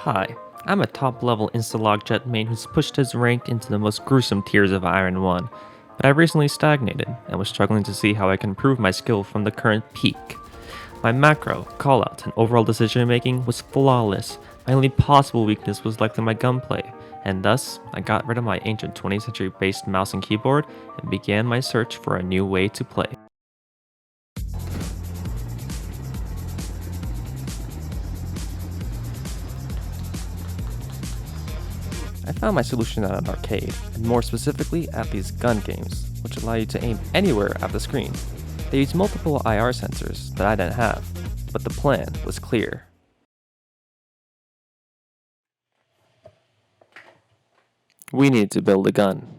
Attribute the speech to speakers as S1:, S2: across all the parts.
S1: Hi, I'm a top-level Instalog jet main who's pushed his rank into the most gruesome tiers of Iron 1, but I recently stagnated and was struggling to see how I can improve my skill from the current peak. My macro, callouts, and overall decision making was flawless. My only possible weakness was likely my gunplay, and thus, I got rid of my ancient 20th century based mouse and keyboard and began my search for a new way to play. I found my solution at an arcade, and more specifically at these gun games, which allow you to aim anywhere at the screen. They use multiple IR sensors that I didn't have, but the plan was clear. We needed to build a gun.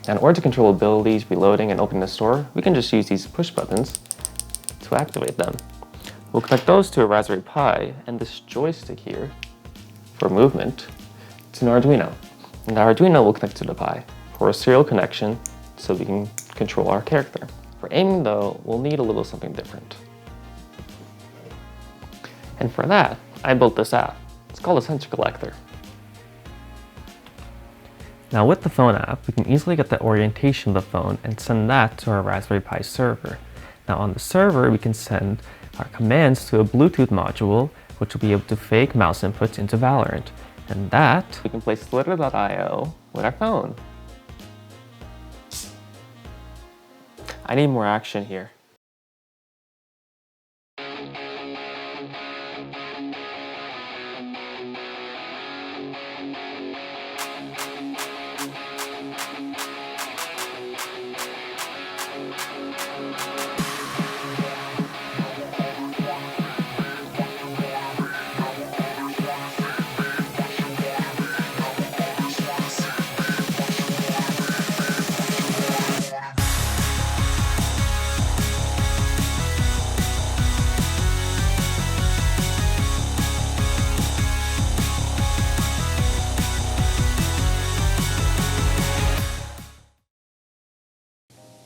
S1: In order to control abilities, reloading, and opening the store, we can just use these push buttons to activate them. We'll connect those to a Raspberry Pi and this joystick here for movement to an Arduino. And the Arduino will connect to the Pi for a serial connection so we can control our character. For aiming though, we'll need a little something different. And for that, I built this app. It's called a sensor collector. Now with the phone app, we can easily get the orientation of the phone and send that to our Raspberry Pi server. Now on the server, we can send our commands to a Bluetooth module, which will be able to fake mouse inputs into Valorant. And that, we can play Slither.io with our phone. I need more action here.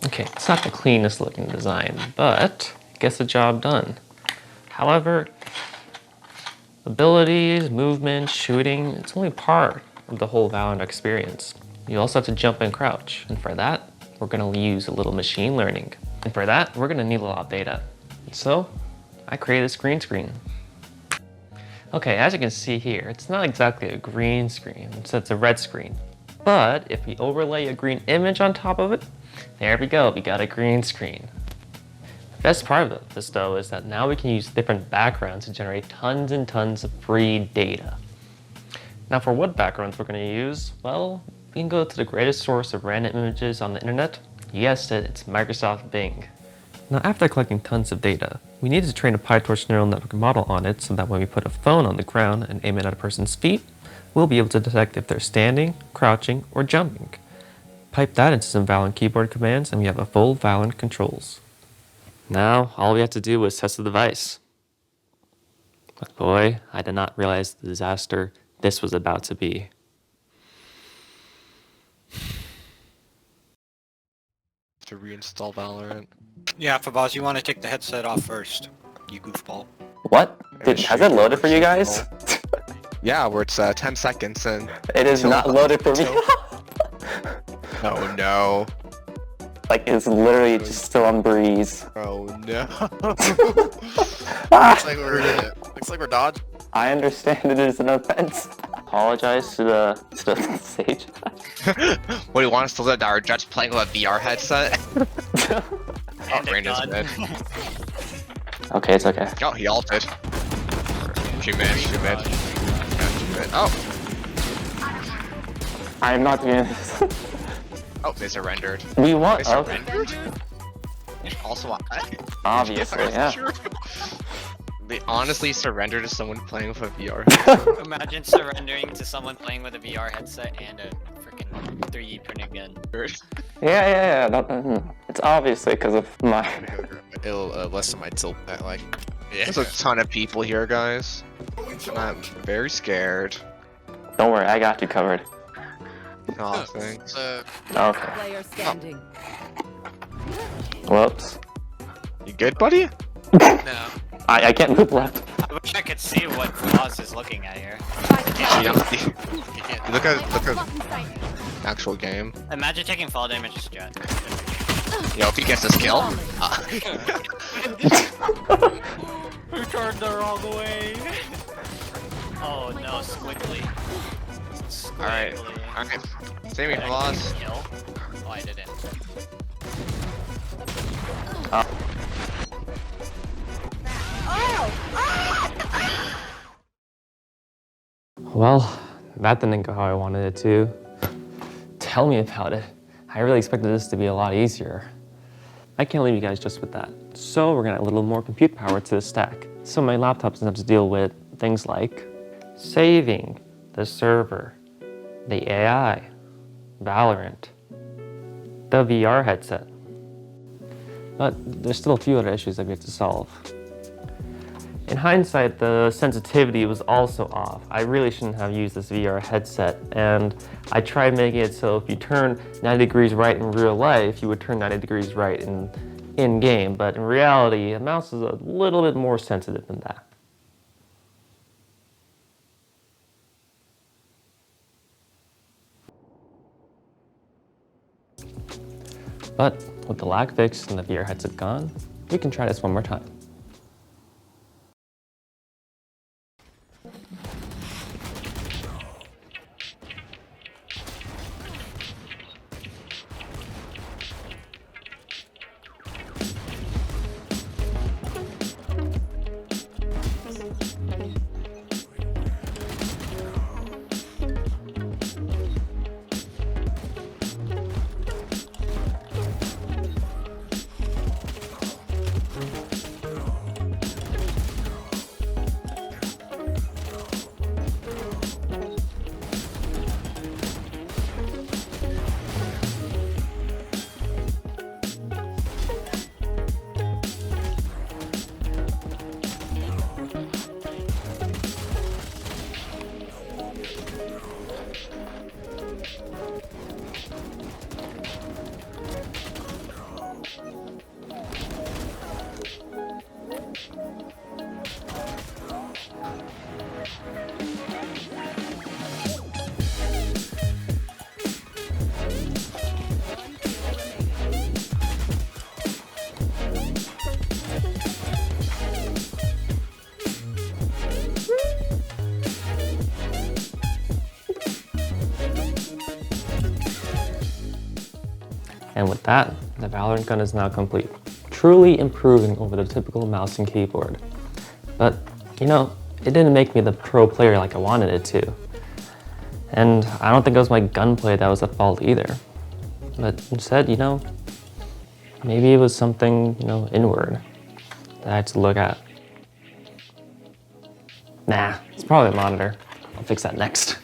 S1: Okay, it's not the cleanest looking design, but it gets the job done. However, abilities, movement, shooting, it's only part of the whole Valorant experience. You also have to jump and crouch, and for that, we're gonna use a little machine learning. And for that, we're gonna need a lot of data. So, I created this green screen. Okay, as you can see here, it's not exactly a green screen, it's a red screen. But if we overlay a green image on top of it, there we go, we got a green screen. The best part of this though is that now we can use different backgrounds to generate tons and tons of free data. Now for what backgrounds we're going to use, well, we can go to the greatest source of random images on the internet. You guessed it, it's Microsoft Bing. Now after collecting tons of data, we needed to train a PyTorch neural network model on it so that when we put a phone on the ground and aim it at a person's feet, we'll be able to detect if they're standing, crouching, or jumping. Pipe that into some Valorant keyboard commands and we have a full Valorant controls. Now, all we have to do was test the device. But boy, I did not realize the disaster this was about to be.
S2: To reinstall Valorant.
S3: Yeah, Fabaz, you want to take the headset off first, you goofball.
S1: What? Has it loaded for you guys?
S2: Yeah, where it's 10 seconds and...
S1: It is not loaded for me.
S2: Oh no.
S1: Like, it's literally just still on breeze.
S2: Oh no. Looks like we're in it. Looks like we're dodging.
S1: I understand it is an offense. Apologize to the stage.
S2: What do you want us to let our judge playing with a VR headset? Oh, Brandon's dead.
S1: Okay, it's okay.
S2: Oh, he ulted. 2 minutes, 2 minutes. Oh!
S1: I am not doing this.
S2: Oh, they surrendered.
S1: We want.
S2: They surrendered? Also,
S1: obviously, yeah.
S2: They honestly surrender to someone playing with a VR.
S4: Imagine surrendering to someone playing with a VR headset and a freaking 3D printed gun.
S1: Yeah. It's obviously because of my...
S5: It'll lessen my tilt. Like, yeah.
S2: There's a ton of people here, guys. I'm very scared.
S1: Don't worry, I got you covered.
S2: Oh, thanks.
S1: Okay.
S6: Player standing.
S1: Whoops.
S2: You good, buddy?
S5: No.
S1: I can't move left.
S4: I wish I could see what Floss is looking at here.
S2: You don't see.
S5: You can't.
S2: Look at actual game.
S4: Imagine taking fall damage as Jet.
S2: Yo, if he gets this kill.
S4: Who turned the wrong way? Oh no, squiggly.
S2: Alright. Save me,
S4: Did I
S2: Floss.
S4: get a kill? Oh, I didn't.
S1: Well, that didn't go how I wanted it to. Tell me about it. I really expected this to be a lot easier. I can't leave you guys just with that. So we're gonna add a little more compute power to the stack. So my laptop doesn't have to deal with things like saving, the server, the AI, Valorant, the VR headset. But there's still a few other issues that we have to solve. In hindsight, the sensitivity was also off. I really shouldn't have used this VR headset, and I tried making it so if you turn 90 degrees right in real life, you would turn 90 degrees right in-game, but in reality, the mouse is a little bit more sensitive than that. But with the lag fixed and the VR headset gone, we can try this one more time. And with that, the Valorant gun is now complete, truly improving over the typical mouse and keyboard. But, you know, it didn't make me the pro player like I wanted it to. And I don't think it was my gunplay that was at fault either. But instead, you know, maybe it was something, you know, inward that I had to look at. Nah, it's probably a monitor. I'll fix that next.